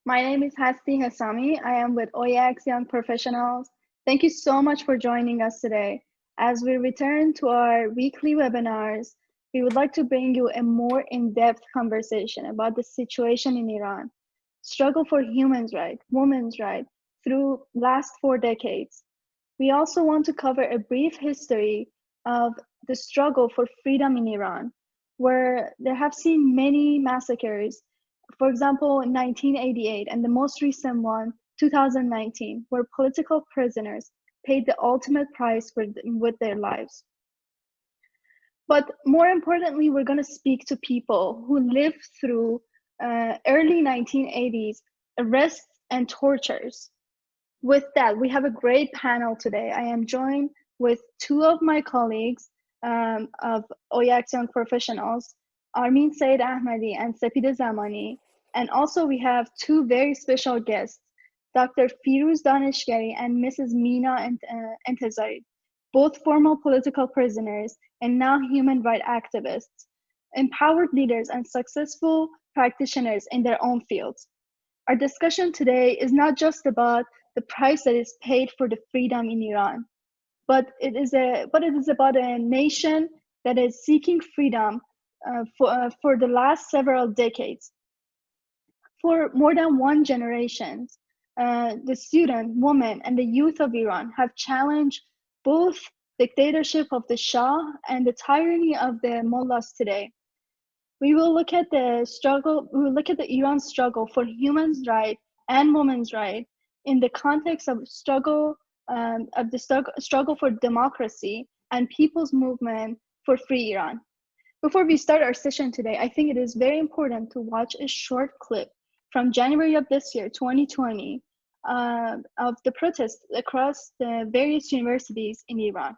My name is Hesami. I am with OIAC Young Professionals. Thank you so much for joining us today. As we return to our weekly webinars, we would like to bring you a more in-depth conversation about the situation in Iran, struggle for human rights, women's rights through last 4 decades. We also want to cover a brief history of the struggle for freedom in Iran, where there have seen many massacres. For example, in 1988, and the most recent one, 2019, where political prisoners paid the ultimate price with their lives. But more importantly, we're going to speak to people who lived through early 1980s arrests and tortures. With that, we have a great panel today. I am joined with two of my colleagues of OIAC Young Professionals, Armin SeyedAhmadi and Sepideh Zamani. And also we have two very special guests, Dr. Firuz Daneshgari and Mrs. Mina Entezari, both former political prisoners and now human rights activists, empowered leaders and successful practitioners in their own fields. Our discussion today is not just about the price that is paid for the freedom in Iran, but it is about a nation that is seeking freedom for the last several decades. For more than one generation, the student, women, and the youth of Iran have challenged both dictatorship of the Shah and the tyranny of the mullahs today. We will look at the struggle. We will look at the Iran struggle for human rights and women's rights in the context of struggle for democracy and people's movement for free Iran. Before we start our session today, I think it is very important to watch a short clip from January of this year, 2020, of the protests across the various universities in Iran.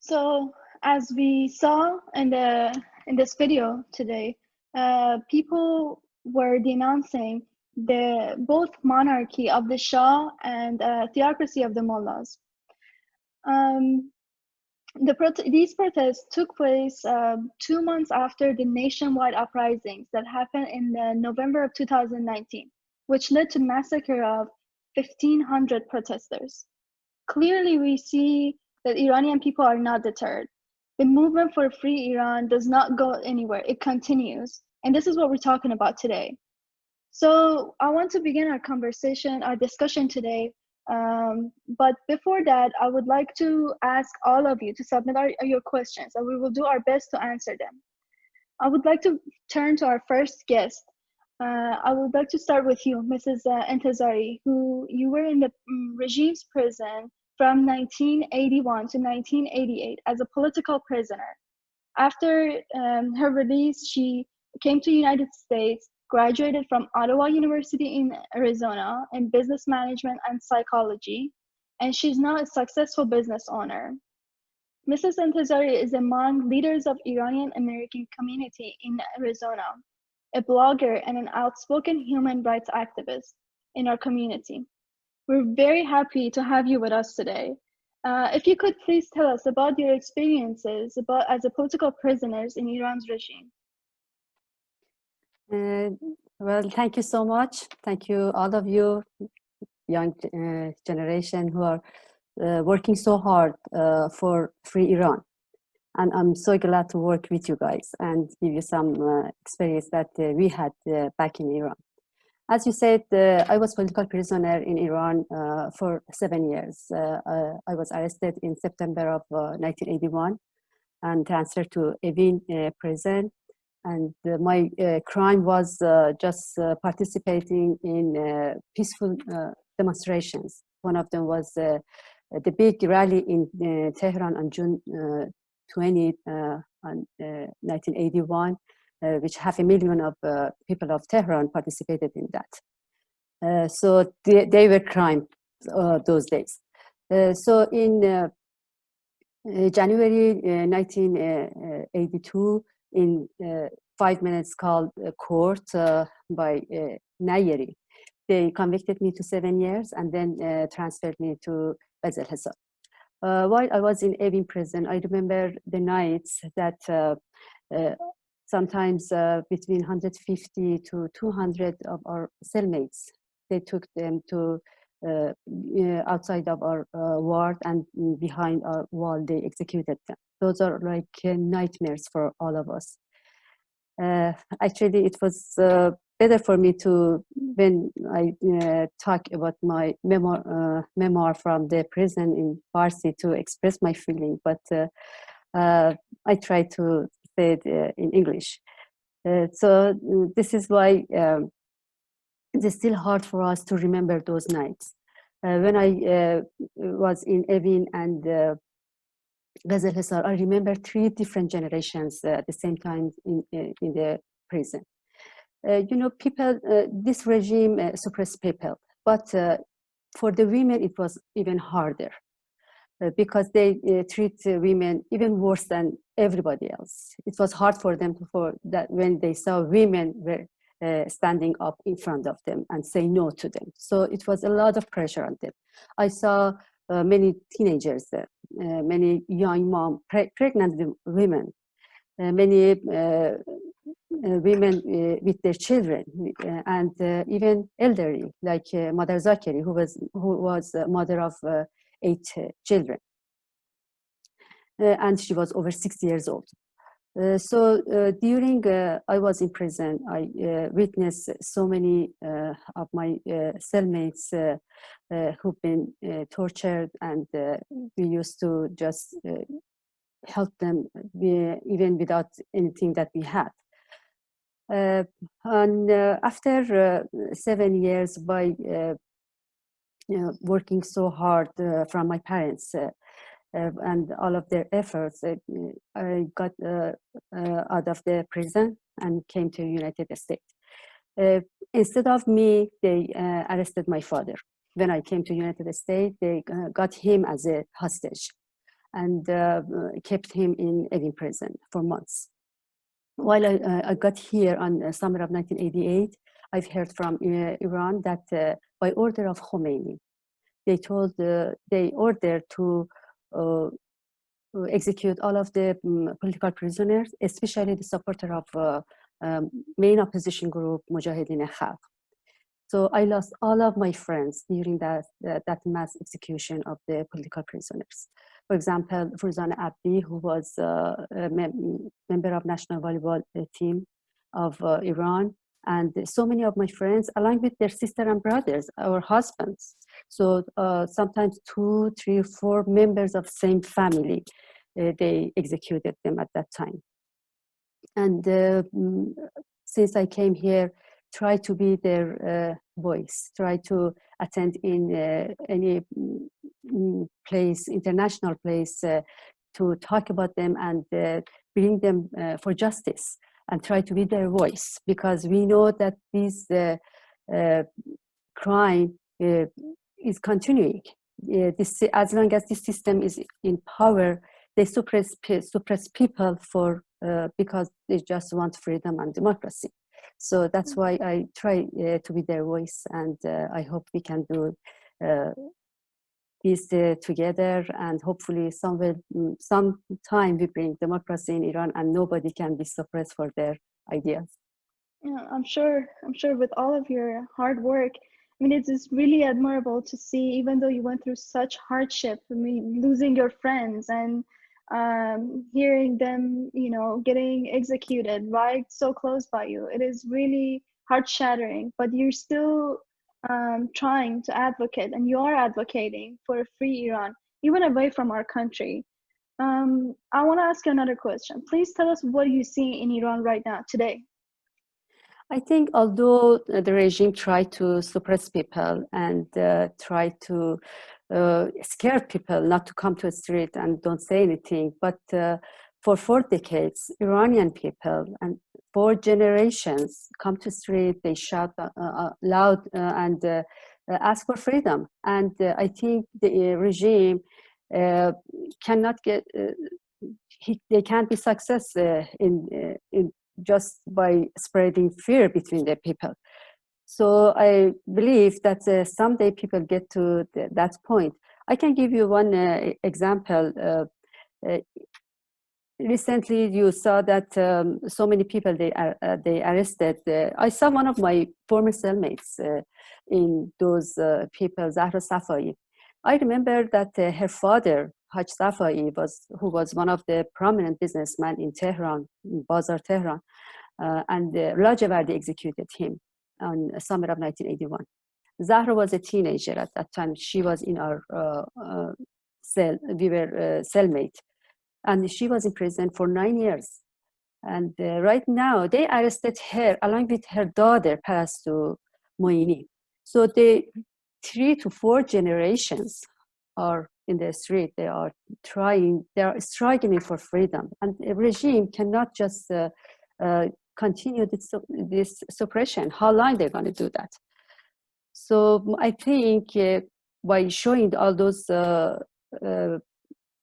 So, as we saw in this video today, people were denouncing the both monarchy of the Shah and theocracy of the mullahs. These protests took place 2 months after the nationwide uprisings that happened in November of 2019, which led to massacre of 1,500 protesters. Clearly, we see that Iranian people are not deterred. The movement for free Iran does not go anywhere. It continues. And this is what we're talking about today. So I want to begin our discussion today. But before that, I would like to ask all of you to submit your questions, and we will do our best to answer them. I would like to turn to our first guest. I would like to start with you, Mrs. Entezari, who you were in the regime's prison from 1981 to 1988 as a political prisoner. After her release, she came to the United States, graduated from Ottawa University in Arizona in business management and psychology, and she's now a successful business owner. Mrs. Entezari is among leaders of Iranian American community in Arizona, a blogger and an outspoken human rights activist in our community. We're very happy to have you with us today. If you could please tell us about your experiences as a political prisoners in Iran's regime. Well, thank you so much. Thank you, all of you, young generation who are working so hard for free Iran. And I'm so glad to work with you guys and give you some experience that we had back in Iran. As you said, I was political prisoner in Iran for 7 years. I was arrested in September of 1981 and transferred to Evin prison. And my crime was just participating in peaceful demonstrations. One of them was the big rally in Tehran on June 20, 1981, which 500,000 of people of Tehran participated in that. So they were crime those days. So in January 1982, in 5 minutes called court by Nayeri, they convicted me to 7 years and then transferred me to Bezel Hesab. While I was in Evin prison, I remember the nights that sometimes between 150 to 200 of our cellmates, they took them to outside of our ward, and behind our wall they executed them. Those are like nightmares for all of us. Actually, it was better for me to, when I talk about my memoir from the prison in Farsi, to express my feeling, but I try to say it in English. So this is why it is still hard for us to remember those nights. When I was in Evin and Ghazal Hisar, I remember 3 different generations at the same time in the prison. You know, people, this regime suppressed people, but for the women it was even harder because they treat women even worse than everybody else. It was hard for them that when they saw women were standing up in front of them and say no to them. So it was a lot of pressure on them. I saw many teenagers, many young pregnant women, many women with their children, and even elderly, like Mother Zakeri, who was mother of 8 children, and she was over 60 years old. So during I was in prison, I witnessed so many of my cellmates who've been tortured, and we used to just help them even without anything that we had. And after 7 years, by working so hard from my parents and all of their efforts, I got out of the prison and came to the United States. Instead of me, they arrested my father. When I came to the United States, they got him as a hostage and kept him in Evin prison for months. While I got here on summer of 1988, I've heard from Iran that by order of Khomeini, they ordered to execute all of the political prisoners, especially the supporter of main opposition group, Mujahedin Khalq. So I lost all of my friends during that mass execution of the political prisoners. For example, Firuz Abdi, who was a member of national volleyball team of Iran, and so many of my friends, along with their sister and brothers, our husbands. So sometimes 2, 3, 4 members of same family, they executed them at that time. And since I came here, try to be their voice, try to attend in any place, international place, to talk about them and bring them for justice. and try to be their voice, because we know that this crime is continuing. As long as this system is in power, they suppress people for because they just want freedom and democracy. So that's why I try to be their voice, and I hope we can do this together, and hopefully sometime we bring democracy in Iran and nobody can be suppressed for their ideas. Yeah, I'm sure with all of your hard work, I mean, it's really admirable to see, even though you went through such hardship, I mean, losing your friends and hearing them, you know, getting executed right so close by you. It is really heart-shattering, but you're still trying to advocate, and you are advocating for a free Iran, even away from our country. I want to ask you another question. Please tell us what you see in Iran right now, today. I think although the regime tried to suppress people and try to scare people not to come to the street and don't say anything, but for 4 decades, Iranian people and 4 generations come to the street, they shout loud and ask for freedom. And I think the regime cannot get, they can't be success in just by spreading fear between the people. So I believe that someday people get to that point. I can give you one example. Recently, you saw that so many people they arrested. I saw one of my former cellmates in those people, Zahra Safai. I remember that her father, Haj Safai, who was one of the prominent businessmen in Tehran, in Bazar Tehran, and Rajavardi executed him on summer of 1981. Zahra was a teenager at that time. She was in our cell. We were cellmate, and she was in prison for 9 years. And right now, they arrested her along with her daughter, passed to Moini. So they 3 to 4 generations are in the street. They are struggling for freedom. And the regime cannot just continue this suppression. How long they're going to do that? So I think by showing all those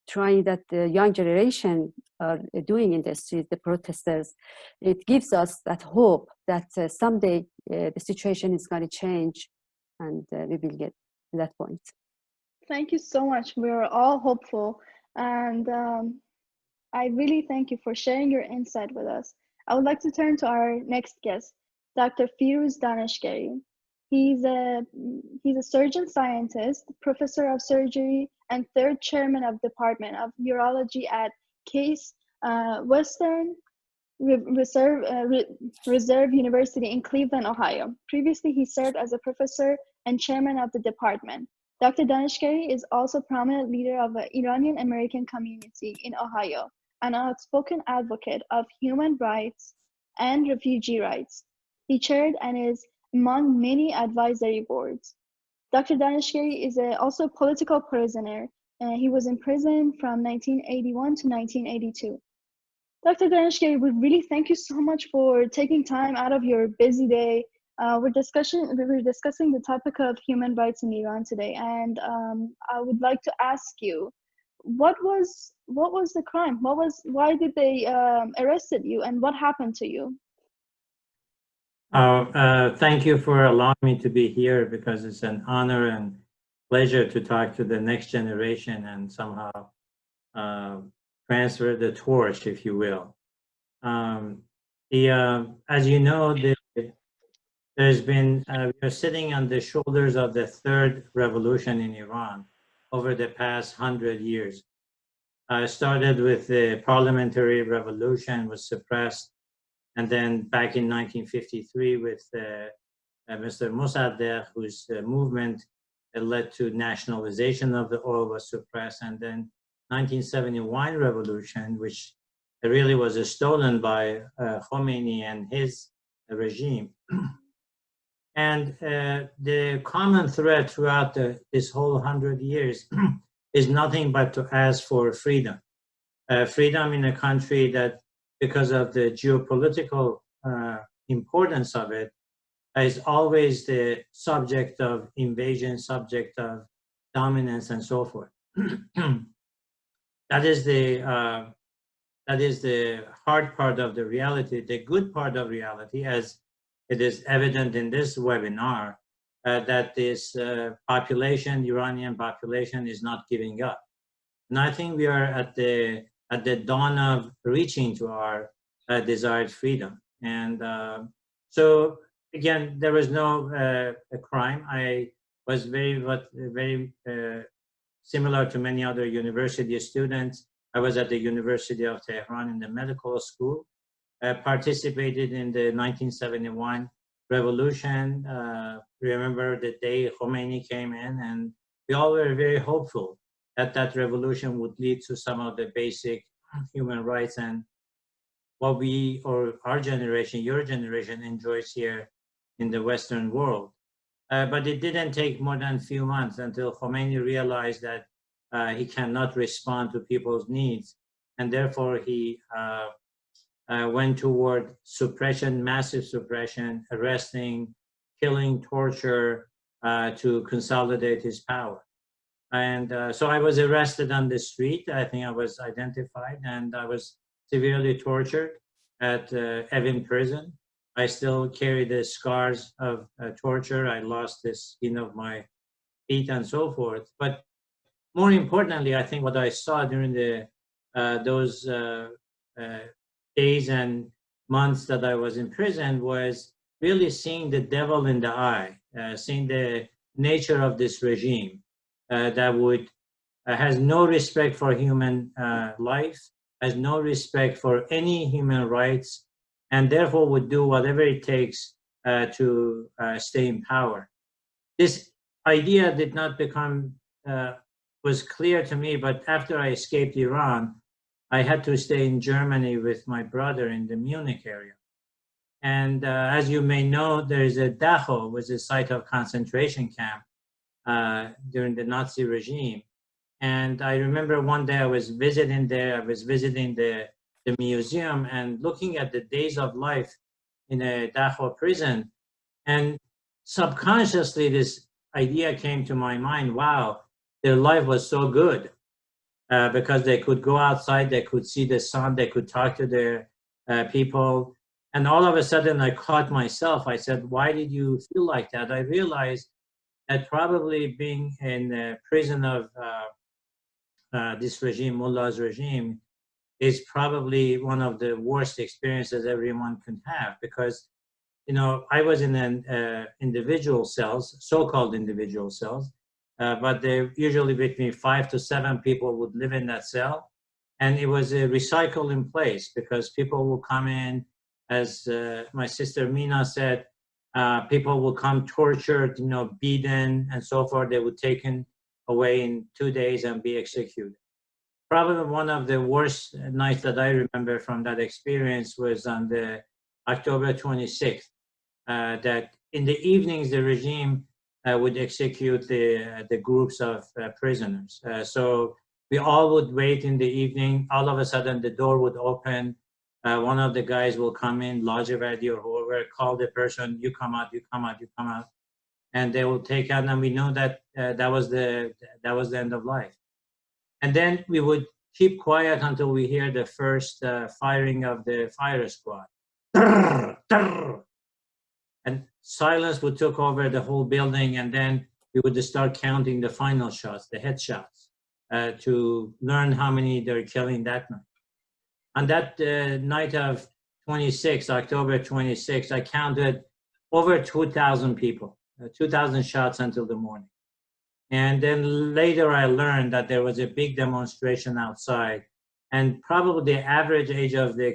trying that the young generation are doing in the street, the protesters, it gives us that hope that someday the situation is going to change and we will get to that point. Thank you so much. We're all hopeful. And I really thank you for sharing your insight with us. I would like to turn to our next guest, Dr. Firuz Daneshgari. He's a surgeon scientist, professor of surgery, and 3rd chairman of Department of Urology at Case Western Reserve University in Cleveland, Ohio. Previously, he served as a professor and chairman of the department. Dr. Daneshgari is also a prominent leader of the Iranian American community in Ohio, an outspoken advocate of human rights and refugee rights. He chaired and is among many advisory boards. Dr. Daneshgari is also a political prisoner. He was in prison from 1981 to 1982. Dr. Daneshgari, we really thank you so much for taking time out of your busy day. We're discussing the topic of human rights in Iran today, and I would like to ask you, what was the crime? Why did they arrested you, and what happened to you? Thank you for allowing me to be here, because it's an honor and pleasure to talk to the next generation and somehow transfer the torch, if you will. As you know, there's been, we are sitting on the shoulders of the 3rd revolution in Iran over the past 100 years. Started with the parliamentary revolution, was suppressed, and then back in 1953 with Mr. Mossadegh, whose movement led to nationalization of the oil, was suppressed, and then 1971 revolution, which really was stolen by Khomeini and his regime. And the common thread throughout this whole 100 years is nothing but to ask for freedom. Freedom in a country that because of the geopolitical importance of it, is always the subject of invasion, subject of dominance, and so forth. That is the hard part of the reality. The good part of reality, as it is evident in this webinar, that this population, Iranian population, is not giving up. And I think we are at the dawn of reaching to our desired freedom. And so again, there was no crime. I was very similar to many other university students. I was at the University of Tehran in the medical school, participated in the 1971 revolution. Remember the day Khomeini came in, and we all were very hopeful that that revolution would lead to some of the basic human rights and what we, or our generation, your generation, enjoys here in the Western world. But it didn't take more than a few months until Khomeini realized that he cannot respond to people's needs, and therefore he went toward suppression, massive suppression, arresting, killing, torture, to consolidate his power. And so I was arrested on the street. I think I was identified, and I was severely tortured at Evin prison. I still carry the scars of torture. I lost the skin of my feet and so forth. But more importantly, I think what I saw during those days and months that I was in prison was really seeing the devil in the eye, seeing the nature of this regime that would has no respect for human life, has no respect for any human rights, and therefore would do whatever it takes to stay in power. This idea did not become, was clear to me, but after I escaped Iran, I had to stay in Germany with my brother in the Munich area. And as you may know, there is a Dachau, was a site of concentration camp during the Nazi regime. And I remember one day I was visiting there, I was visiting the museum and looking at the days of life in a Dachau prison. And subconsciously, this idea came to my mind, wow, their life was so good because they could go outside, they could see the sun, they could talk to their people. And all of a sudden I caught myself. I said, why did you feel like that? I realized that probably being in the prison of this regime, Mullah's regime, is probably one of the worst experiences everyone can have, because, you know, I was in an individual cells, so-called individual cells, but they're usually between 5 to 7 people would live in that cell. And it was a recycling place because people will come in, as my sister Mina said, people will come tortured, you know, beaten and so forth. They were taken away in 2 days and be executed. Probably one of the worst nights that I remember from that experience was on the October 26th, that in the evenings, the regime would execute the groups of prisoners. So we all would wait in the evening. All of a sudden, the door would open. One of the guys will come in, Lajavadi or whoever, call the person, you come out, you come out, you come out. And they will take out, and we know that that was the end of life. And then we would keep quiet until we hear the first firing of the fire squad. And silence would take over the whole building, and then we would start counting the final shots, the headshots, to learn how many they're killing that night. On that night of October 26, I counted over 2,000 people, 2,000 shots until the morning. And then later I learned that there was a big demonstration outside, and probably the average age of the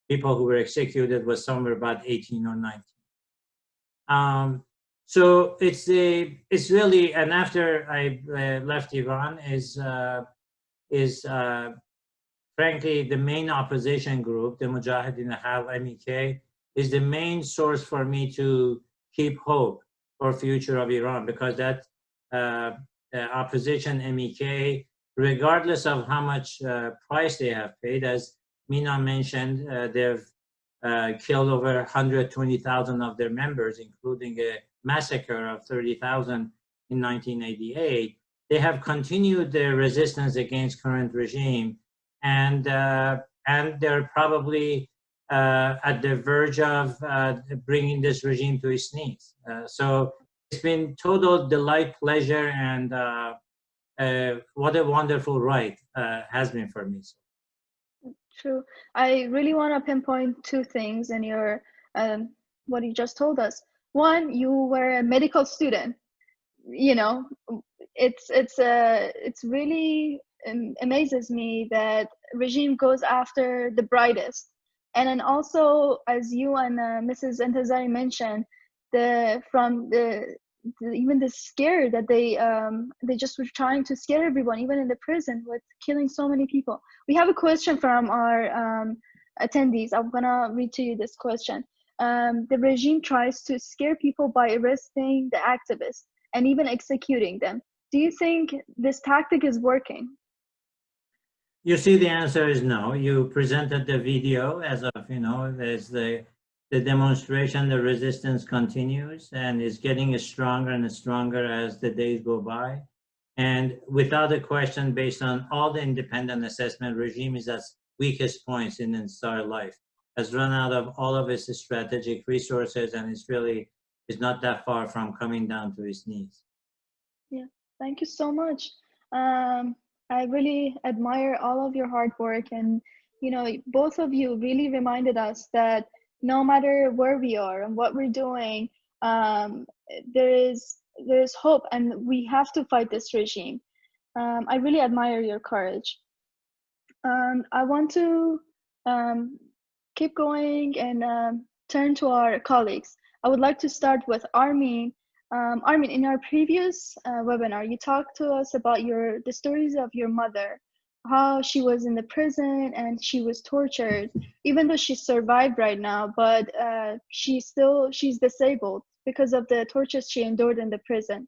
people who were executed was somewhere about 18 or 19. So it's really, and after I left Iran is frankly the main opposition group, the Mujahideen Hal MEK, is the main source for me to keep hope for future of Iran, because that opposition MEK, regardless of how much price they have paid, as Mina mentioned, they've killed over 120,000 of their members, including a massacre of 30,000 in 1988. They have continued their resistance against current regime, and they're probably at the verge of bringing this regime to its knees. So it's been total delight, pleasure, and what a wonderful ride has been for me. True. I really want to pinpoint two things in your what you just told us. One, you were a medical student. You know, it's really amazes me that regime goes after the brightest. And then also, as you and Mrs. Entezari mentioned, even the scare that they just were trying to scare everyone, even in the prison, with killing so many people. We have a question from our attendees. I'm gonna read to you this question. The regime tries to scare people by arresting the activists and even executing them. Do you think this tactic is working? You see, the answer is no. You presented the video as of, as the demonstration, the resistance continues and is getting stronger and stronger as the days go by. And without a question, based on all the independent assessment, regime is at weakest points in its entire life, has run out of all of its strategic resources, and is not that far from coming down to its knees. Yeah, thank you so much. I really admire all of your hard work, and both of you really reminded us that no matter where we are and what we're doing, there's hope, and we have to fight this regime. I really admire your courage. I want to keep going and turn to our colleagues. I would like to start with Armin. Armin, in our previous webinar, you talked to us about the stories of your mother, how she was in the prison and she was tortured, even though she survived right now, but she's disabled because of the tortures she endured in the prison.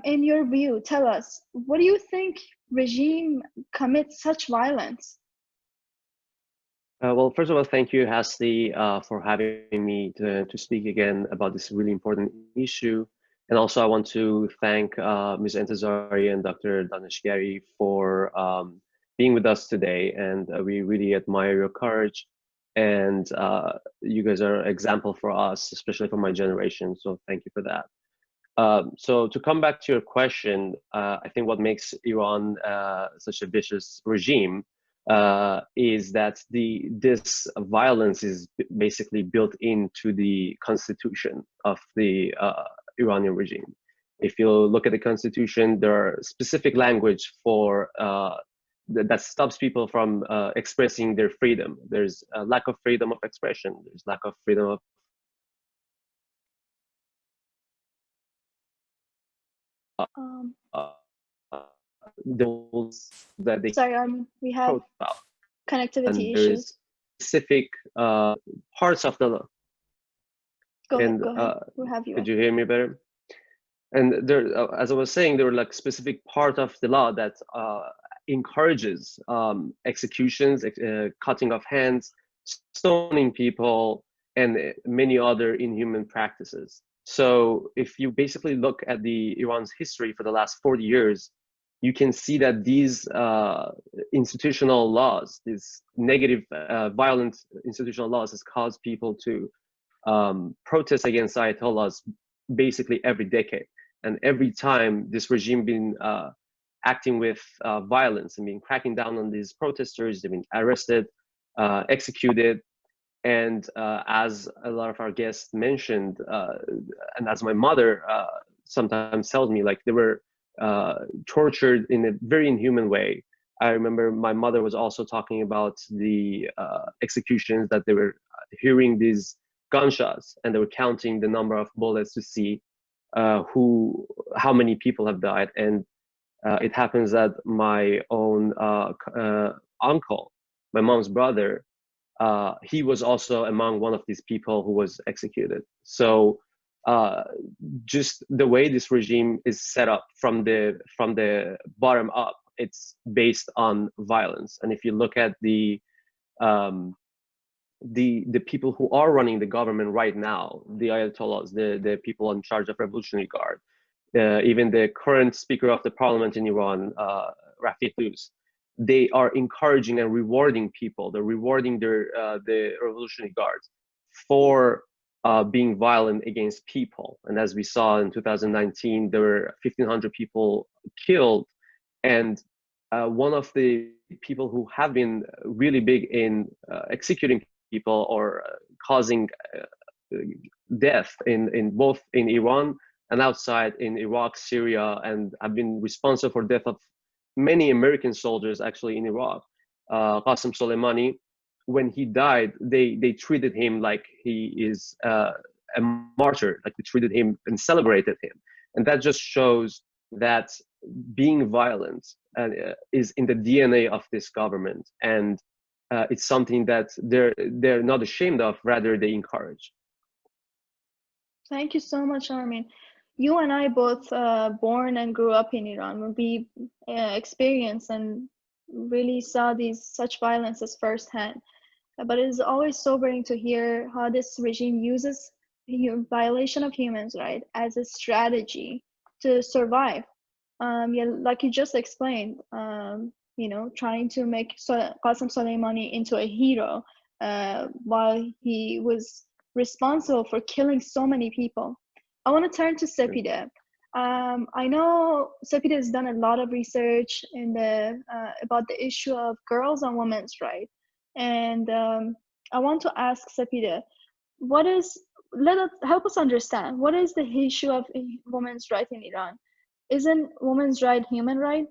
In your view, tell us, what do you think regime commits such violence? Well, first of all, thank you, Hasti, for having me to speak again about this really important issue. And also, I want to thank Ms. Entezari and Dr. Daneshgari for being with us today. And we really admire your courage. And you guys are an example for us, especially for my generation. So thank you for that. So to come back to your question, I think what makes Iran such a vicious regime is that this violence is basically built into the constitution of the Iranian regime. If you look at the constitution, there are specific language for that stops people from expressing their freedom. There's a lack of freedom of expression. There's lack of freedom of those that they sorry, Armin, we have connectivity issues. Specific parts of the law. Go ahead. We'll have you. Could you hear me better? And there, as I was saying, there were like specific part of the law that encourages executions, cutting of hands, stoning people, and many other inhuman practices. So if you basically look at Iran's history for the last 40 years, you can see that these institutional laws, these negative, violent institutional laws, has caused people to protest against Ayatollahs basically every decade. And every time this regime been acting with violence and been cracking down on these protesters, they've been arrested, executed. And as a lot of our guests mentioned, and as my mother sometimes tells me, like, they were tortured in a very inhuman way. I remember my mother was also talking about the executions, that they were hearing these gunshots and they were counting the number of bullets to see how many people have died. And it happens that my own uncle, my mom's brother, he was also among one of these people who was executed. So just the way this regime is set up from the bottom up, it's based on violence. And if you look at the the people who are running the government right now, the Ayatollahs, the people in charge of Revolutionary Guard, even the current Speaker of the Parliament in Iran, Firuz, they are encouraging and rewarding people. They're rewarding the Revolutionary Guards for being violent against people. And as we saw in 2019, there were 1,500 people killed. And one of the people who have been really big in executing people or causing death in both in Iran and outside in Iraq, Syria, and have been responsible for death of many American soldiers actually in Iraq. Qasem Soleimani, when he died, they treated him like he is a martyr, like they treated him and celebrated him. And that just shows that being violent is in the DNA of this government. And it's something that they're not ashamed of, rather they encourage. Thank you so much, Armin. You and I both born and grew up in Iran. We experienced and really saw such violences firsthand. But it is always sobering to hear how this regime uses violation of humans' rights as a strategy to survive. Yeah, like you just explained, you know, trying to make Qasem Soleimani into a hero while he was responsible for killing so many people. I want to turn to Sepideh. I know Sepideh has done a lot of research in about the issue of girls and women's rights. And I want to ask Sepideh, help us understand, what is the issue of women's rights in Iran? Isn't women's right human right?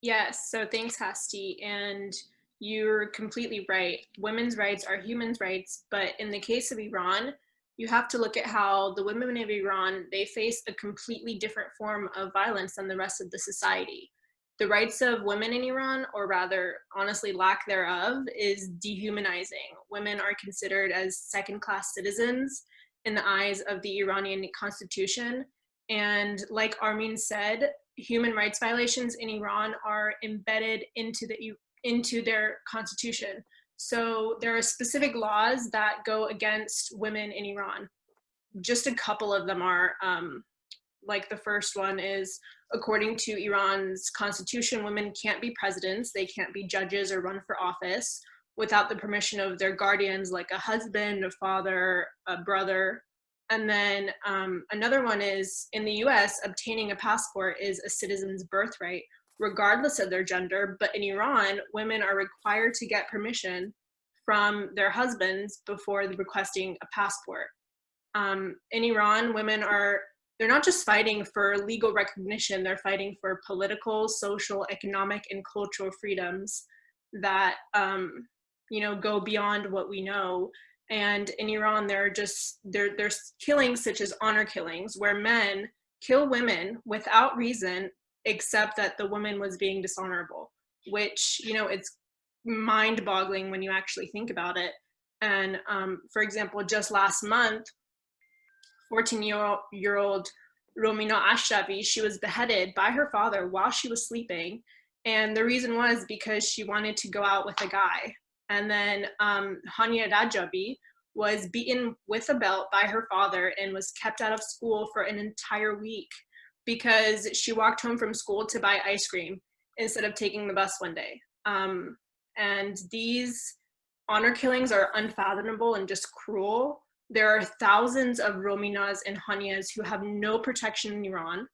Yes, so thanks, Hasti. And you're completely right. Women's rights are human rights, but in the case of Iran, you have to look at how the women of Iran, they face a completely different form of violence than the rest of the society. The rights of women in Iran, or rather, honestly, lack thereof, is dehumanizing. Women are considered as second-class citizens in the eyes of the Iranian constitution. And like Armin said, human rights violations in Iran are embedded into their constitution. So there are specific laws that go against women in Iran. Just a couple of them are, like the first one is, according to Iran's constitution, women can't be presidents, they can't be judges or run for office without the permission of their guardians, like a husband, a father, a brother. And then another one is, in the US, obtaining a passport is a citizen's birthright, regardless of their gender. But in Iran, women are required to get permission from their husbands before requesting a passport. In Iran, women they're not just fighting for legal recognition, they're fighting for political, social, economic, and cultural freedoms that go beyond what we know. And in Iran, there's killings such as honor killings, where men kill women without reason, except that the woman was being dishonorable, which, it's mind-boggling when you actually think about it. And for example, just last month, 14-year-old Romina Ashravi, she was beheaded by her father while she was sleeping. And the reason was because she wanted to go out with a guy. And then Hania Rajabi was beaten with a belt by her father and was kept out of school for an entire week because she walked home from school to buy ice cream instead of taking the bus one day. And these honor killings are unfathomable and just cruel. There are thousands of Rominas and Hanias who have no protection in Iran.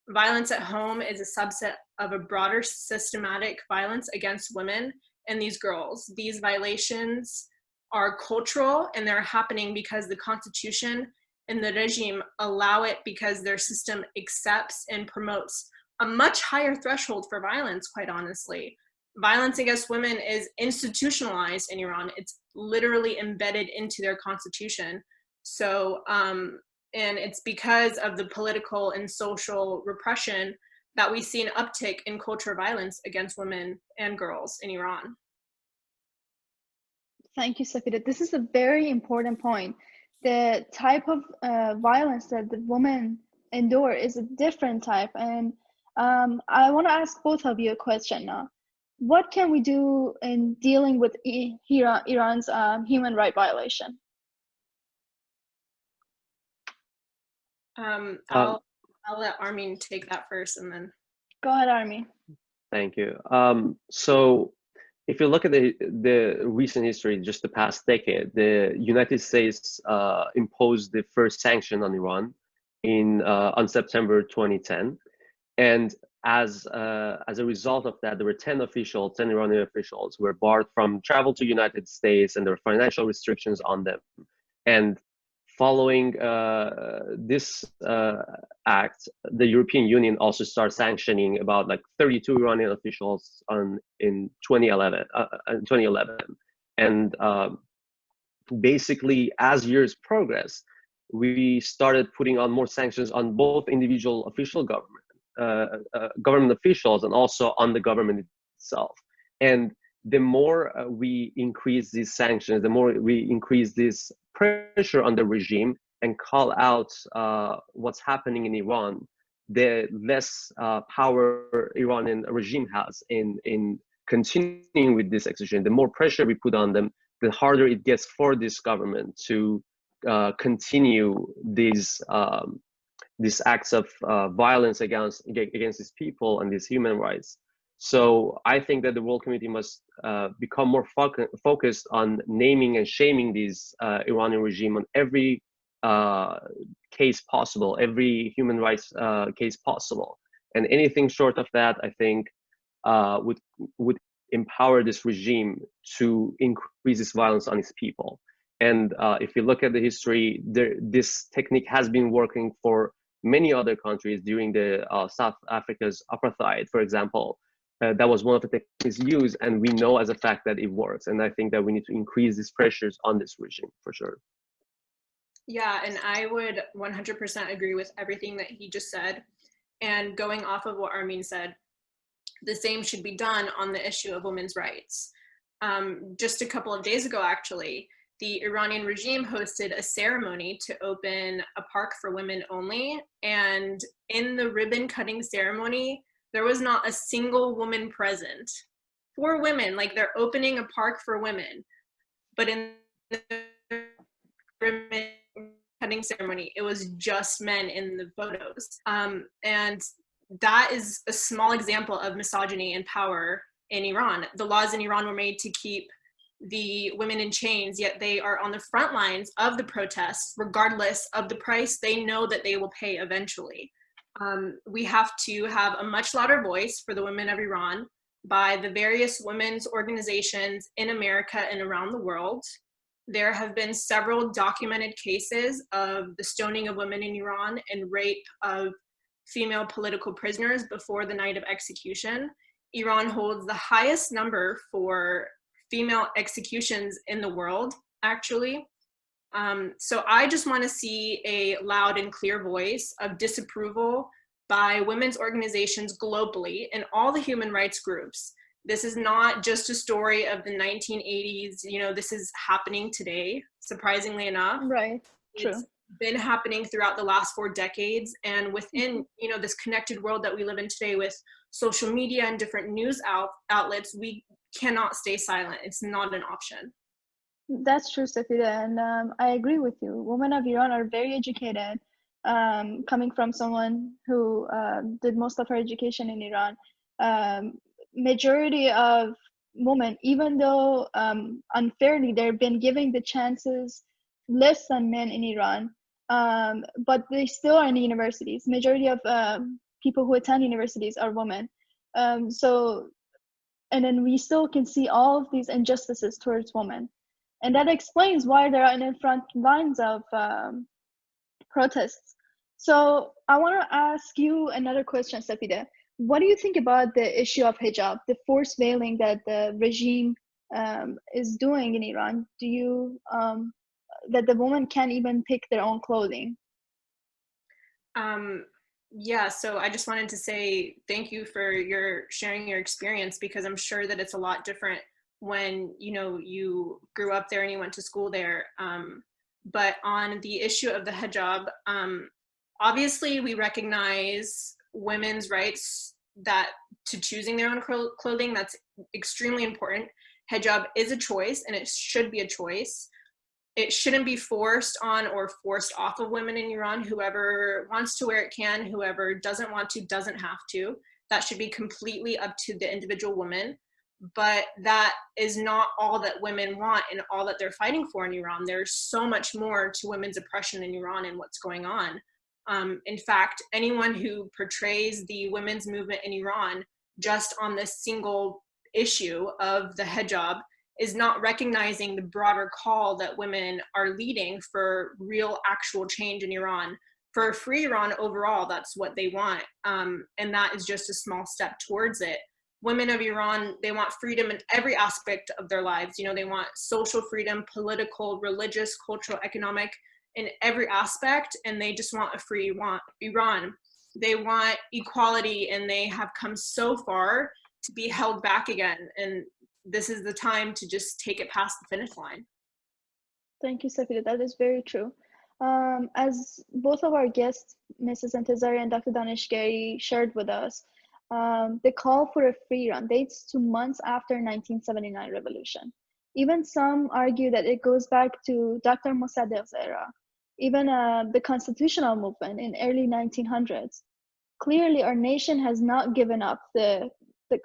Violence at home is a subset of a broader systematic violence against women and these girls. These violations are cultural, and they're happening because the constitution and the regime allow it, because their system accepts and promotes a much higher threshold for violence, quite honestly. Violence against women is institutionalized in Iran. It's literally embedded into their constitution. So, and it's because of the political and social repression that we see an uptick in cultural violence against women and girls in Iran. Thank you, Sepideh. This is a very important point. The type of violence that the women endure is a different type. And I want to ask both of you a question now. what can we do in dealing with Iran's human right violation? I'll let Armin take that first, and then. Go ahead, Armin. Thank you. So if you look at the recent history, just the past decade, the United States imposed the first sanction on Iran on September 2010, and as a result of that, there were 10 Iranian officials who were barred from travel to United States, and there were financial restrictions on them. And following this act, the European Union also started sanctioning about like 32 Iranian officials in 2011. And basically, as years progressed, we started putting on more sanctions on both individual government officials and also on the government itself. And the more we increase these sanctions, the more we increase this pressure on the regime and call out what's happening in Iran, the less power Iranian regime has in continuing with this execution. The more pressure we put on them, the harder it gets for this government to continue these acts of violence against these people and these human rights. So I think that the world community must become more focused on naming and shaming these Iranian regime on every case possible, every human rights case possible. And anything short of that, I think, would empower this regime to increase this violence on its people. And if you look at the history, this technique has been working for many other countries during the South Africa's apartheid, for example. That was one of the techniques used, and we know as a fact that it works. And I think that we need to increase these pressures on this regime for sure. Yeah, and I would 100% agree with everything that he just said. And going off of what Armin said, the same should be done on the issue of women's rights. Just a couple of days ago, actually, the Iranian regime hosted a ceremony to open a park for women only. And in the ribbon cutting ceremony, there was not a single woman present. For women, like they're opening a park for women. But in the ribbon cutting ceremony, it was just men in the photos. And that is a small example of misogyny and power in Iran. The laws in Iran were made to keep the women in chains, yet they are on the front lines of the protests, regardless of the price they know that they will pay eventually. We have to have a much louder voice for the women of Iran by the various women's organizations in America and around the world. There have been several documented cases of the stoning of women in Iran and rape of female political prisoners before the night of execution. Iran holds the highest number for female executions in the world, actually. So I just want to see a loud and clear voice of disapproval by women's organizations globally and all the human rights groups. This is not just a story of the 1980s, you know, this is happening today, surprisingly enough. Right, true. It's been happening throughout the last 4 decades, and within, you know, this connected world that we live in today with social media and different news outlets, we cannot stay silent. It's not an option. That's true, Sepideh, and I agree with you. Women of Iran are very educated. Coming from someone who did most of her education in Iran, majority of women, even though unfairly they've been given the chances less than men in Iran, but they still are in the universities. Majority of people who attend universities are women. And then we still can see all of these injustices towards women. And that explains why they're in the front lines of protests. So I want to ask you another question, Sepideh. What do you think about the issue of hijab, the forced veiling that the regime is doing in Iran? Do you, that the woman can't even pick their own clothing? Yeah, so I just wanted to say thank you for sharing your experience, because I'm sure that it's a lot different when, you know, you grew up there and you went to school there. But on the issue of the hijab, obviously we recognize women's rights to choosing their own clothing. That's extremely important. Hijab is a choice, and it should be a choice. It shouldn't be forced on or forced off of women in Iran. Whoever wants to wear it can, whoever doesn't want to doesn't have to. That should be completely up to the individual woman. But that is not all that women want and all that they're fighting for in Iran. There's so much more to women's oppression in Iran and what's going on. In fact, anyone who portrays the women's movement in Iran just on this single issue of the hijab is not recognizing the broader call that women are leading for real, actual change in Iran. For a free Iran overall, that's what they want. And that is just a small step towards it. Women of Iran, they want freedom in every aspect of their lives. You know, they want social freedom, political, religious, cultural, economic, in every aspect. And they just want a free Iran. They want equality, and they have come so far to be held back again. And this is the time to just take it past the finish line. Thank you, Sepideh. That is very true. As both of our guests, Mrs. Entezari and Dr. Daneshgari, shared with us, the call for a free Iran dates to months after 1979 revolution. Even some argue that it goes back to Dr. Mossadegh's era, even the constitutional movement in early 1900s. Clearly, our nation has not given up the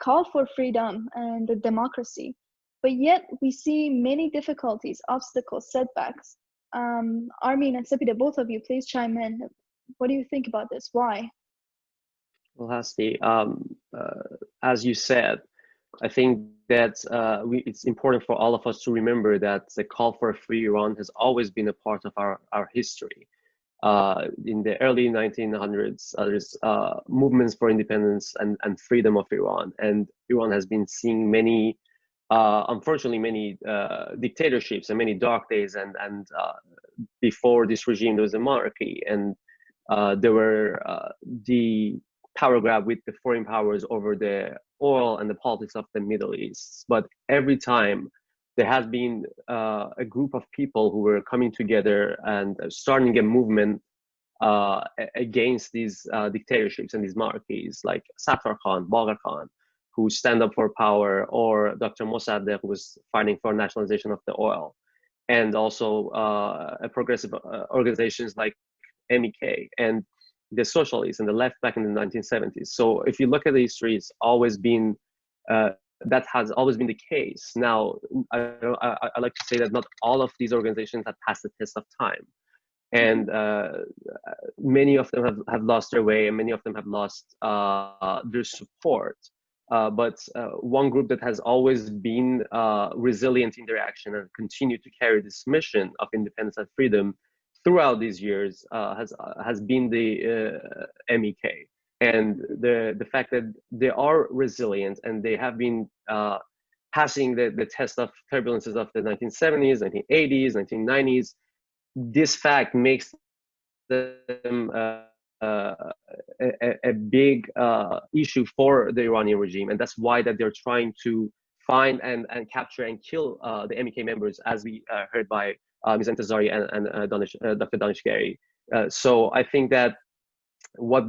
call for freedom and the democracy, but yet we see many difficulties, obstacles, setbacks. Armin and Sepideh, both of you, please chime in. What do you think about this? Why? Well, Hasti, as you said, I think that it's important for all of us to remember that the call for a free Iran has always been a part of our history. In the early 1900s, there's movements for independence and freedom of Iran. And Iran has been seeing many, unfortunately, many dictatorships and many dark days. And before this regime, there was a monarchy. And there were the power grab with the foreign powers over the oil and the politics of the Middle East. But every time, there has been a group of people who were coming together and starting a movement against these dictatorships and these monarchies, like Sattar Khan, Bagher Khan, who stand up for power, or Dr. Mossadegh, who was fighting for nationalization of the oil, and also progressive organizations like MEK and the socialists and the left back in the 1970s. So if you look at the history, it's always been that has always been the case. Now, I like to say that not all of these organizations have passed the test of time. And many of them have lost their way, and many of them have lost their support. But one group that has always been resilient in their action and continued to carry this mission of independence and freedom throughout these years has been the MEK. And the fact that they are resilient and they have been passing the test of turbulences of the 1970s, 1980s, 1990s, this fact makes them a big issue for the Iranian regime. And that's why that they're trying to find and capture and kill the MEK members, as we heard by Ms. Entezari and Dr. Daneshgari. So I think that what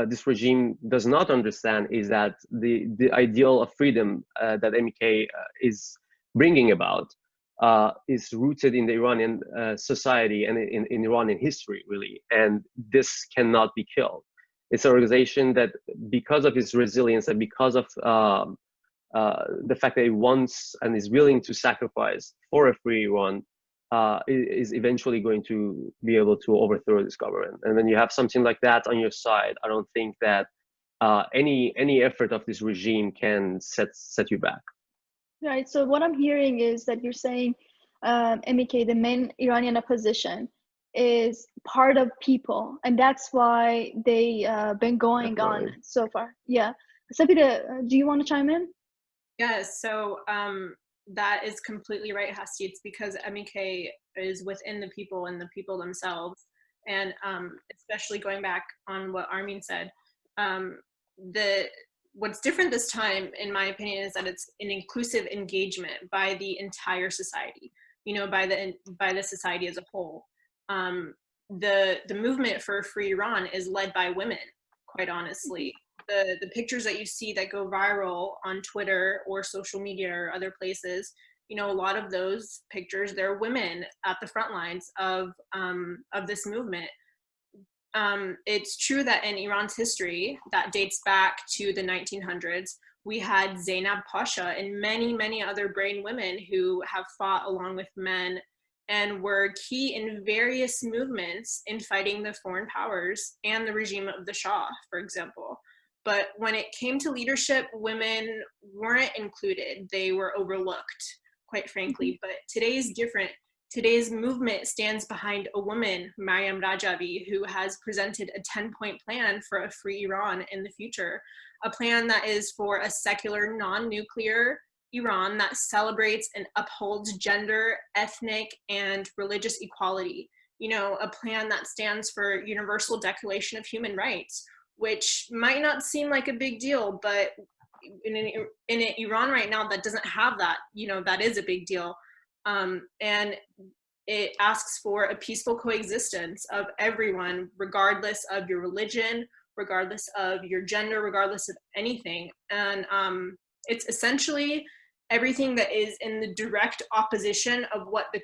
this regime does not understand is that the ideal of freedom that MEK is bringing about is rooted in the Iranian society and in Iranian history, really. And this cannot be killed. It's an organization that, because of its resilience and because of the fact that it wants and is willing to sacrifice for a free Iran, is eventually going to be able to overthrow this government. And when you have something like that on your side, I don't think that any effort of this regime can set you back. Right. So what I'm hearing is that you're saying MEK, the main Iranian opposition, is part of people, and that's why they been going on so far. Yeah. Sepideh, do you want to chime in? Yeah. So that is completely right, Hasti. It's because MEK is within the people and the people themselves. And especially going back on what Armin said, what's different this time, in my opinion, is that it's an inclusive engagement by the entire society, you know, by the society as a whole. The movement for a free Iran is led by women, quite honestly. the pictures that you see that go viral on Twitter or social media or other places, you know, a lot of those pictures, there are women at the front lines of this movement. It's true that in Iran's history, that dates back to the 1900s, we had Zainab Pasha and many, many other brave women who have fought along with men and were key in various movements in fighting the foreign powers and the regime of the Shah, for example. But when it came to leadership, women weren't included. They were overlooked, quite frankly. But today's different. Today's movement stands behind a woman, Maryam Rajavi, who has presented a 10-point plan for a free Iran in the future, a plan that is for a secular, non-nuclear Iran that celebrates and upholds gender, ethnic, and religious equality. You know, a plan that stands for Universal Declaration of Human Rights, which might not seem like a big deal, but in Iran right now that doesn't have that, you know, that is a big deal. And it asks for a peaceful coexistence of everyone, regardless of your religion, regardless of your gender, regardless of anything. And it's essentially everything that is in the direct opposition of what the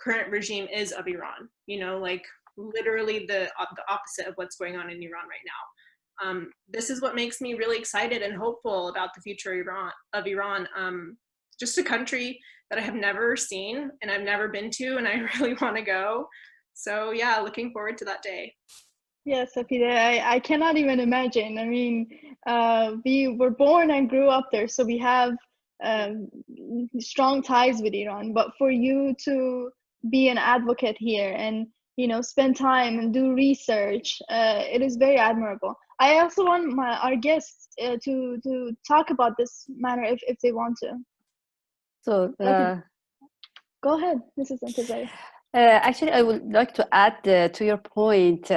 current regime is of Iran. You know, like literally the opposite of what's going on in Iran right now. This is what makes me really excited and hopeful about the future of Iran. Just a country that I have never seen and I've never been to, and I really want to go. So yeah, looking forward to that day. Yes, Sepideh, I cannot even imagine. I mean, we were born and grew up there, so we have strong ties with Iran. But for you to be an advocate here and, you know, spend time and do research, it is very admirable. I also want our guests to talk about this matter if they want to. So, go ahead, Mrs. Entezari. Actually, I would like to add to your point.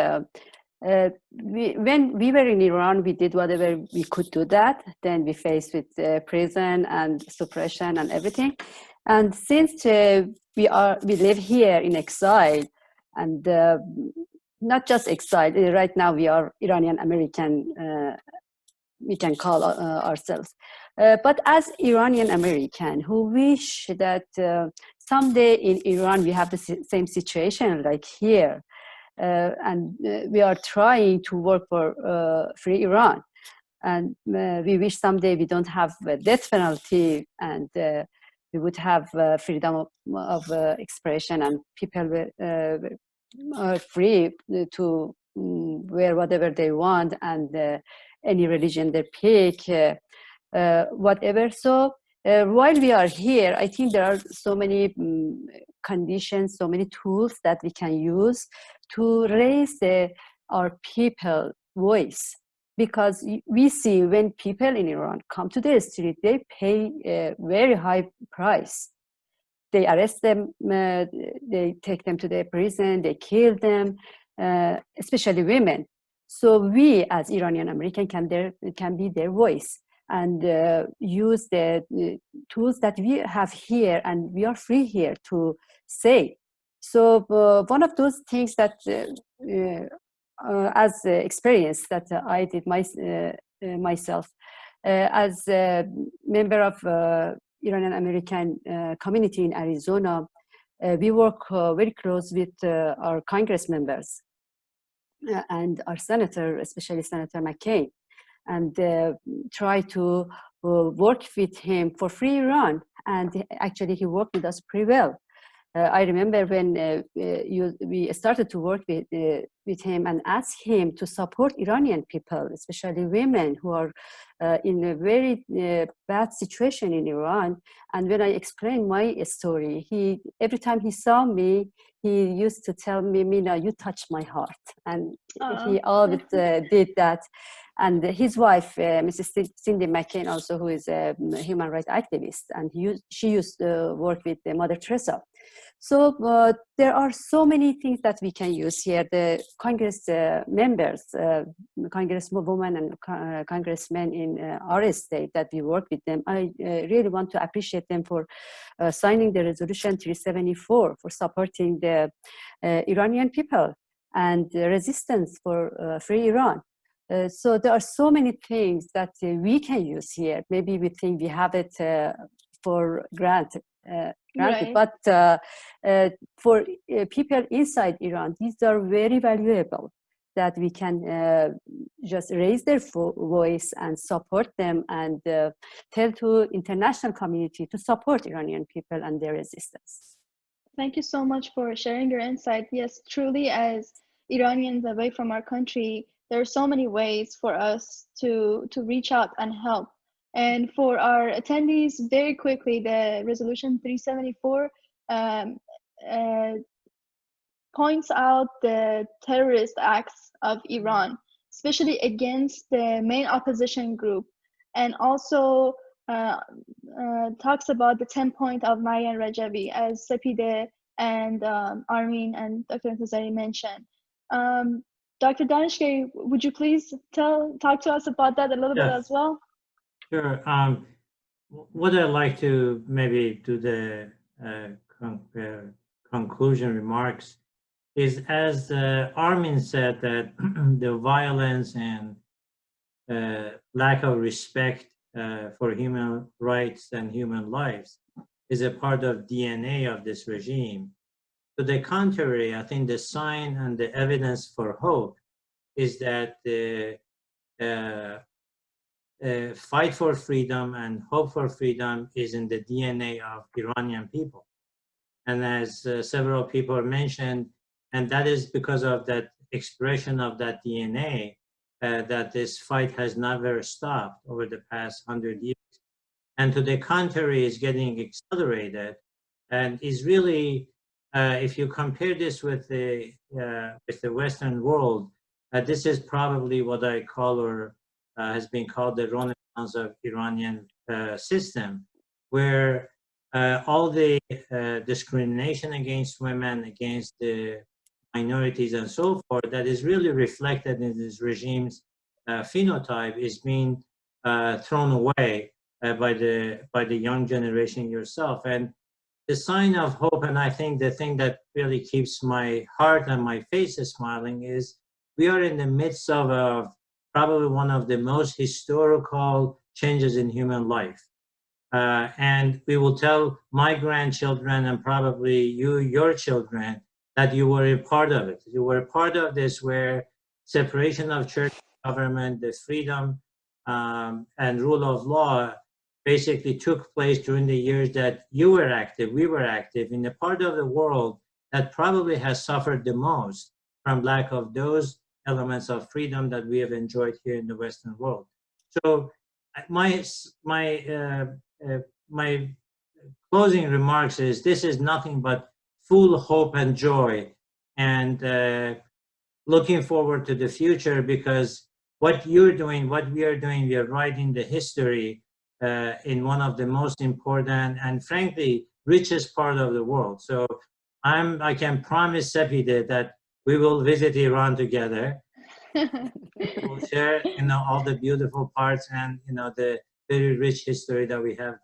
When we were in Iran, we did whatever we could do that. Then we faced with prison and suppression and everything. And since we live here in exile, and not just exile. Right now, we are Iranian American. We can call ourselves. But as Iranian American who wish that someday in Iran we have the same situation like here, and we are trying to work for free Iran, and we wish someday we don't have a death penalty, and we would have freedom of expression, and people are free to wear whatever they want, and any religion they pick, whatever. So while we are here, I think there are so many conditions, so many tools that we can use to raise our people voice. Because we see when people in Iran come to the street, they pay a very high price. They arrest them, they take them to the prison, they kill them, especially women. So we, as Iranian American, can be their voice and use the tools that we have here, and we are free here to say. So one of those things that, as experience that I did myself, as a member of Iranian American community in Arizona, we work very close with our Congress members and our senator, especially Senator McCain, and try to work with him for free Iran. And actually, he worked with us pretty well. I remember when we started to work with him and asked him to support Iranian people, especially women who are in a very bad situation in Iran. And when I explained my story, every time he saw me, he used to tell me, "Mina, you touched my heart." And he always did that. And his wife, Mrs. Cindy McCain, also, who is a human rights activist, and she used to work with Mother Teresa. So there are so many things that we can use here. The Congress members, Congresswomen and congressmen in our state that we work with them, I really want to appreciate them for signing the resolution 374 for supporting the Iranian people and the resistance for free Iran. So there are so many things that we can use here. Maybe we think we have it for granted. Right. But for people inside Iran, these are very valuable, that we can just raise their voice and support them and tell to international community to support Iranian people and their resistance. Thank you so much for sharing your insight. Yes, truly, as Iranians away from our country, there are so many ways for us to reach out and help. And for our attendees, very quickly, the resolution 374 points out the terrorist acts of Iran, especially against the main opposition group, and also talks about the 10 point of Mariam Rajavi, as Sepideh and Armin and Dr. Entezari mentioned. Dr. Daneshgari, would you please talk to us about that a little bit as well? Sure. What I'd like to maybe do the conclusion remarks is, as Armin said, that the violence and lack of respect for human rights and human lives is a part of DNA of this regime. To the contrary, I think the sign and the evidence for hope is that the fight for freedom and hope for freedom is in the DNA of Iranian people. And as several people mentioned, and that is because of that expression of that DNA, that this fight has never stopped over the past 100 years. And to the contrary, is getting accelerated, and is really, if you compare this with the Western world, this is probably what I call, or has been called, the Renaissance of Iranian system, where all the discrimination against women, against the minorities and so forth, that is really reflected in this regime's phenotype, is being thrown away by the young generation yourself. And the sign of hope, and I think the thing that really keeps my heart and my face smiling, is we are in the midst of probably one of the most historical changes in human life. And we will tell my grandchildren and probably your children, that you were a part of it. You were a part of this, where separation of church and government, the freedom and rule of law basically took place during the years that you were active, we were active, in the part of the world that probably has suffered the most from lack of those elements of freedom that we have enjoyed here in the Western world. So my closing remarks is, this is nothing but full hope and joy, and looking forward to the future, because what you're doing, what we are doing, we are writing the history in one of the most important and frankly richest part of the world. So I can promise Sepideh that we will visit Iran together. We'll share, all the beautiful parts and the very rich history that we have.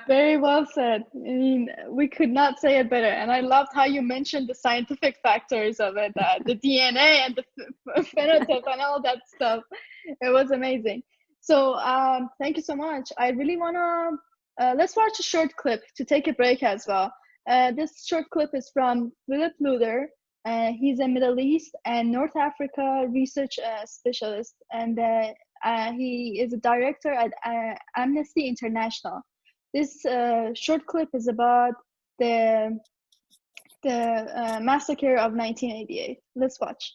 Very well said. I mean, we could not say it better. And I loved how you mentioned the scientific factors of it, the DNA and the phenotype and all that stuff. It was amazing. So thank you so much. I really want to, let's watch a short clip to take a break as well. This short clip is from Philip Luder. He's a Middle East and North Africa research specialist, and he is a director at Amnesty International. This short clip is about the massacre of 1988. Let's watch.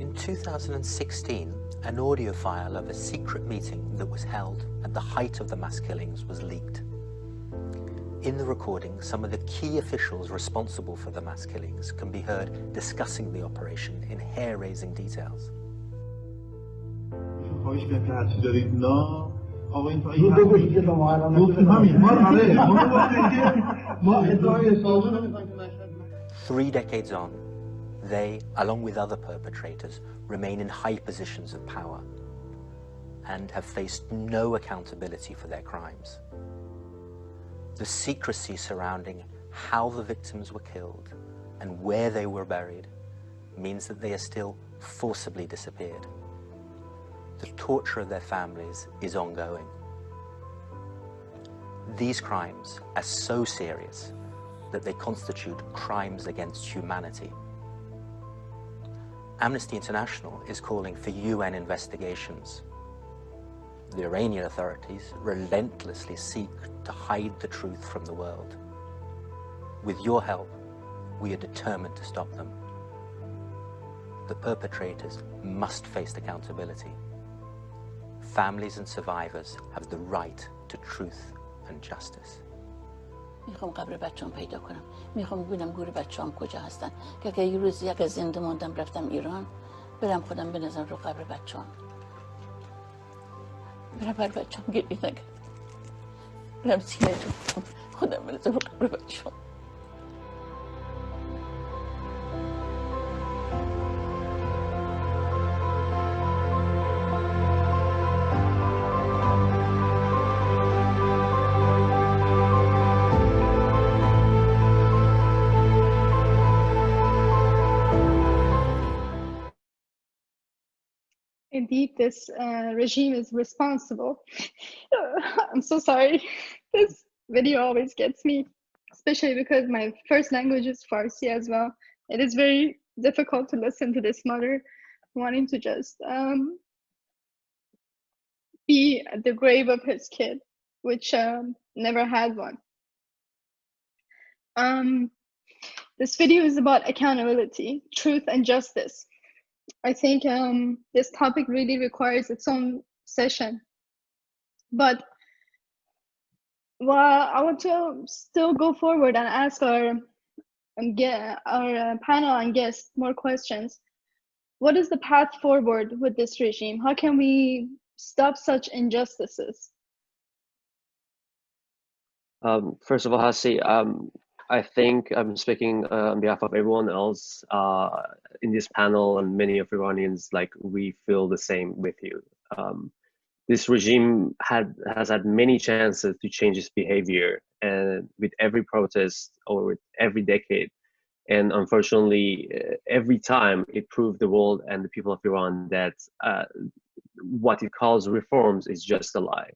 In 2016, an audio file of a secret meeting that was held at the height of the mass killings was leaked. In the recording, some of the key officials responsible for the mass killings can be heard discussing the operation in hair-raising details. Three decades on, they, along with other perpetrators, remain in high positions of power and have faced no accountability for their crimes. The secrecy surrounding how the victims were killed and where they were buried means that they are still forcibly disappeared. The torture of their families is ongoing. These crimes are so serious that they constitute crimes against humanity. Amnesty International is calling for UN investigations. The Iranian authorities relentlessly seek to hide the truth from the world. With your help, we are determined to stop them. The perpetrators must face accountability. Families and survivors have the right to truth and justice. میخوام قبر بچه‌ام پیدا کنم. میخوام ببینم گور بچه‌ام کجا هستن. که اگه یه روز یک از زنده ماندم رفتم ایران، برم خودم بنازم رو قبر بچه‌ام. برم بر بچه‌ام گریه نکنم. برم سینه تو خودم بنازم رو قبر بچه‌ام. Indeed, this regime is responsible. I'm so sorry. This video always gets me, especially because my first language is Farsi as well. It is very difficult to listen to this mother wanting to just be at the grave of his kid, which never had one. This video is about accountability, truth, and justice. I think this topic really requires its own session. But I want to still go forward and ask our panel and guests more questions. What is the path forward with this regime? How can we stop such injustices? First of all, Hasti, I think I'm speaking on behalf of everyone else in this panel, and many of Iranians, like, we feel the same with you. This regime has had many chances to change its behavior, and with every protest or with every decade. And unfortunately, every time it proved the world and the people of Iran that what it calls reforms is just a lie.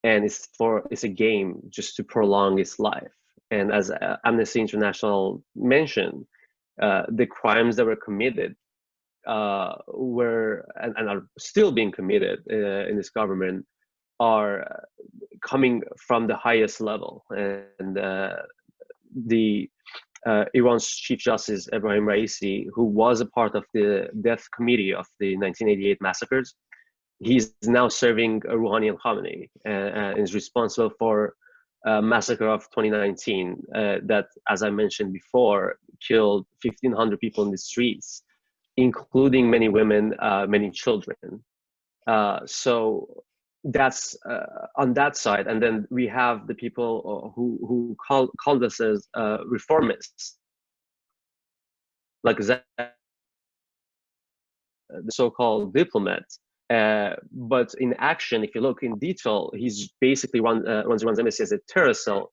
And it's a game just to prolong its life. And as Amnesty International mentioned, the crimes that were committed were and are still being committed in this government are coming from the highest level. And Iran's Chief Justice Ebrahim Raisi, who was a part of the death committee of the 1988 massacres, he's now serving Rouhani and Khamenei and is responsible for massacre of 2019 that, as I mentioned before, killed 1,500 people in the streets, including many women, many children. So that's on that side. And then we have the people who called us as reformists, like the so-called diplomats. But in action, if you look in detail, he's basically runs Iran's embassy as a terrorist cell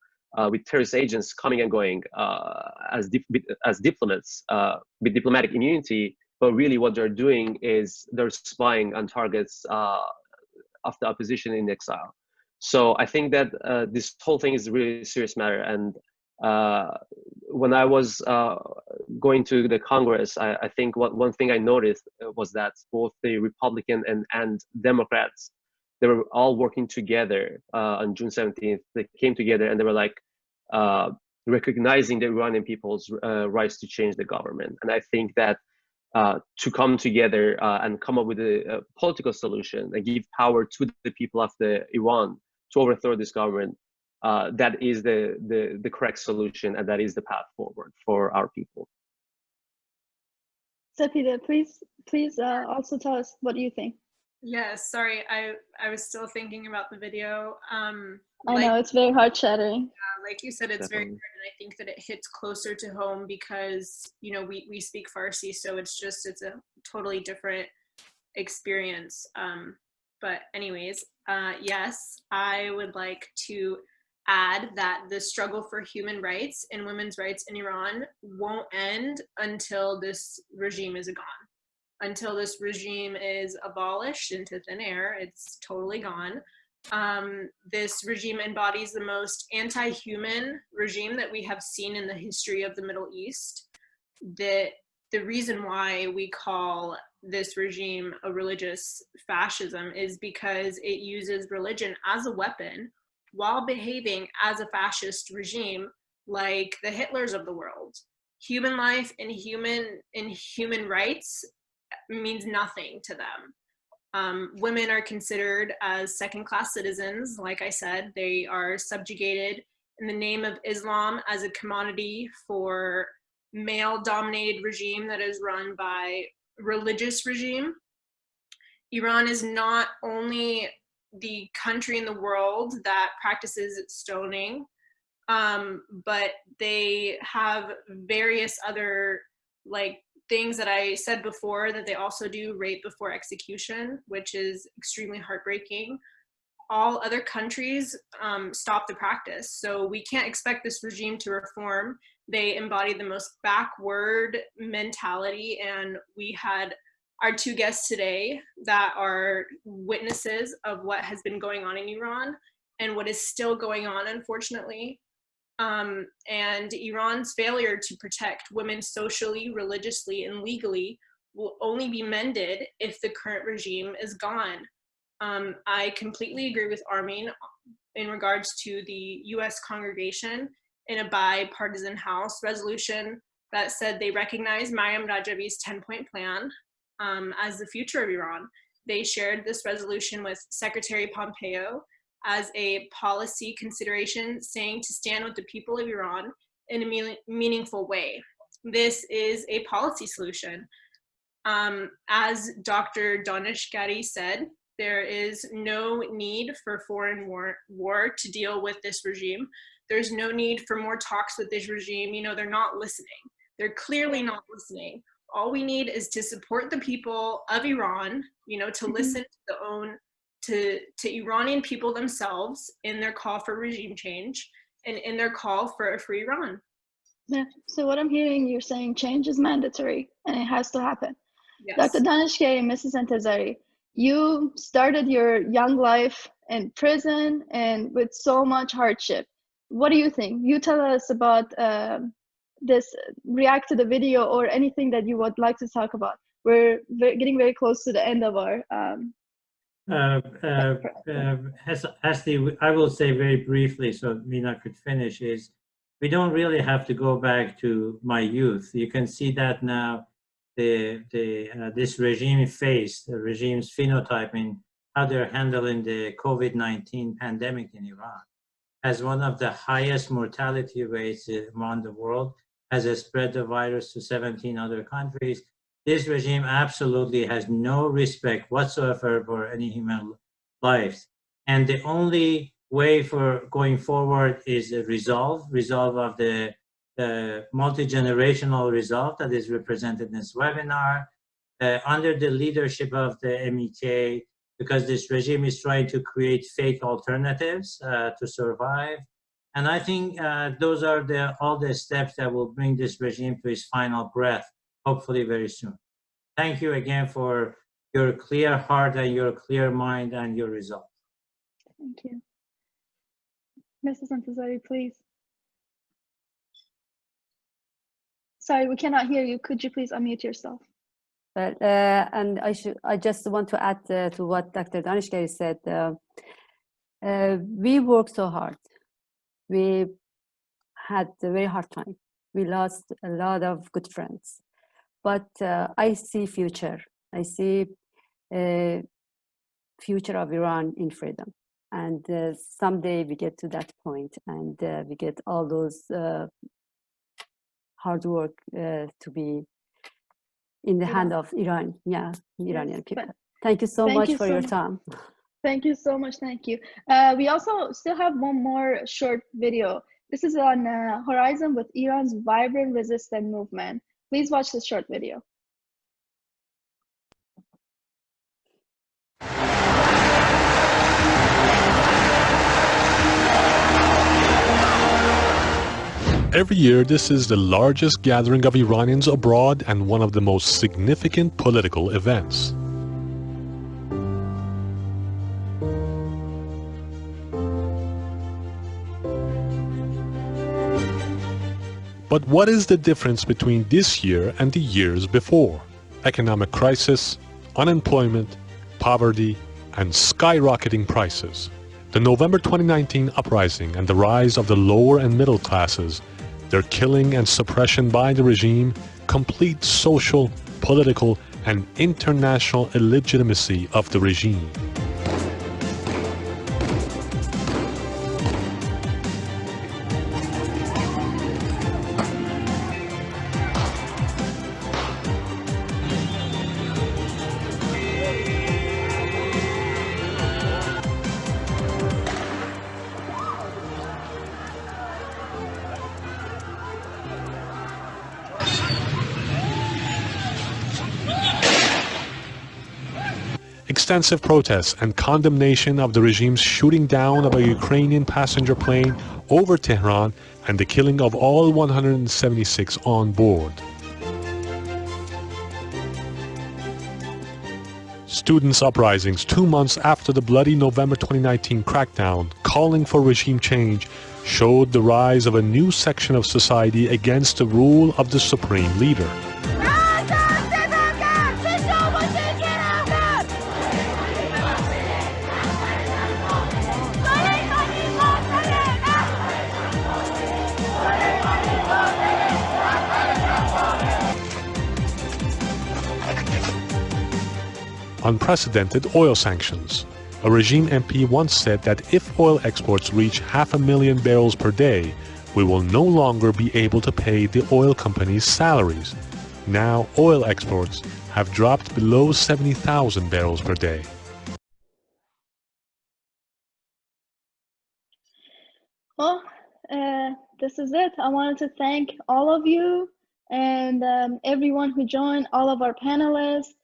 with terrorist agents coming and going as diplomats with diplomatic immunity. But really what they're doing is they're spying on targets of the opposition in exile. So I think that this whole thing is a really serious matter. And when I was going to the Congress, I think one thing I noticed was that both the Republican and Democrats, they were all working together on June 17th. They came together and they were like recognizing the Iranian people's rights to change the government. And I think that to come together and come up with a political solution and give power to the people of Iran to overthrow this government, that is the correct solution, and that is the path forward for our people. Sepideh, please also tell us what you think. Yes, sorry, I was still thinking about the video. I know it's very heart-shattering. Like you said, it's very hard, and I think that it hits closer to home because, you know, we speak Farsi, so it's a totally different experience. But anyways, yes, I would like to add that the struggle for human rights and women's rights in Iran won't end until this regime is gone. Until this regime is abolished into thin air, it's totally gone. This regime embodies the most anti-human regime that we have seen in the history of the Middle East. The reason why we call this regime a religious fascism is because it uses religion as a weapon while behaving as a fascist regime like the Hitlers of the world. Human life and human rights means nothing to them. Women are considered as second-class citizens. Like I said, they are subjugated in the name of Islam as a commodity for male-dominated regime that is run by religious regime. Iran is not only the country in the world that practices stoning, but they have various other things that I said before, that they also do rape before execution, which is extremely heartbreaking. All other countries stop the practice, so we can't expect this regime to reform. They embody the most backward mentality, and we had our two guests today that are witnesses of what has been going on in Iran and what is still going on, unfortunately. And Iran's failure to protect women socially, religiously, and legally will only be mended if the current regime is gone. I completely agree with Armin in regards to the US congregation in a bipartisan House resolution that said they recognize Mariam Rajavi's 10-point plan as the future of Iran. They shared this resolution with Secretary Pompeo as a policy consideration, saying to stand with the people of Iran in a meaningful way. This is a policy solution. As Dr. Daneshgari said, there is no need for foreign war to deal with this regime. There's no need for more talks with this regime. You know, they're not listening. They're clearly not listening. All we need is to support the people of Iran, you know, to listen to Iranian people themselves in their call for regime change and in their call for a free Iran. Yeah. So what I'm hearing, you're saying change is mandatory and it has to happen. Yes. Dr. Daneshgari, Mrs. Entezari, you started your young life in prison and with so much hardship. What do you think? You tell us about this, react to the video or anything that you would like to talk about. We're getting very close to the end of our Hasti, I will say very briefly so Mina could finish, is we don't really have to go back to my youth. You can see that now this regime faced, the regime's phenotype in how they're handling the COVID-19 pandemic in Iran. Has one of the highest mortality rates around the world, has spread the virus to 17 other countries. This regime absolutely has no respect whatsoever for any human life. And the only way for going forward is a resolve of the multi-generational resolve that is represented in this webinar under the leadership of the MEK, because this regime is trying to create fake alternatives to survive. And I think those are all the steps that will bring this regime to its final breath, hopefully very soon. Thank you again for your clear heart and your clear mind and your resolve. Thank you. Mrs. Entezari, please. Sorry, we cannot hear you. Could you please unmute yourself? Well, and I just want to add to what Dr. Daneshgari said. We worked so hard. We had a very hard time. We lost a lot of good friends. But I see future. I see future of Iran in freedom. And someday we get to that point and we get all those hard work to be in the hand of Iran, Iranian people. Thank you so much for your time. Thank you so much. Thank you. We also still have one more short video. This is on Horizon with Iran's vibrant resistance movement. Please watch this short video. Every year, this is the largest gathering of Iranians abroad and one of the most significant political events. But what is the difference between this year and the years before? Economic crisis, unemployment, poverty, and skyrocketing prices. The November 2019 uprising and the rise of the lower and middle classes, their killing and suppression by the regime, complete social, political, and international illegitimacy of the regime. Extensive protests and condemnation of the regime's shooting down of a Ukrainian passenger plane over Tehran and the killing of all 176 on board. Students' uprisings 2 months after the bloody November 2019 crackdown, calling for regime change, showed the rise of a new section of society against the rule of the supreme leader. Unprecedented oil sanctions. A regime MP once said that if oil exports reach 500,000 barrels per day, we will no longer be able to pay the oil companies' salaries. Now oil exports have dropped below 70,000 barrels per day. Well, this is it. I wanted to thank all of you and everyone who joined, all of our panelists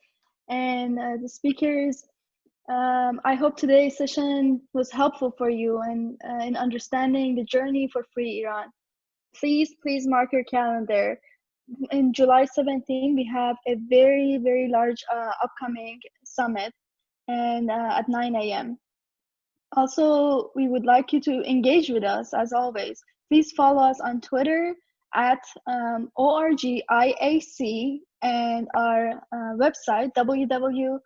and the speakers. I hope today's session was helpful for you and in understanding the journey for free Iran. Please mark your calendar. In July 17, we have a very, very large upcoming summit and at 9 a.m. Also, we would like you to engage with us as always. Please follow us on Twitter at ORGIAC and our website www.oiac.org.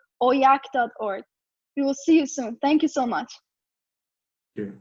We will see you soon. Thank you so much. Thank you.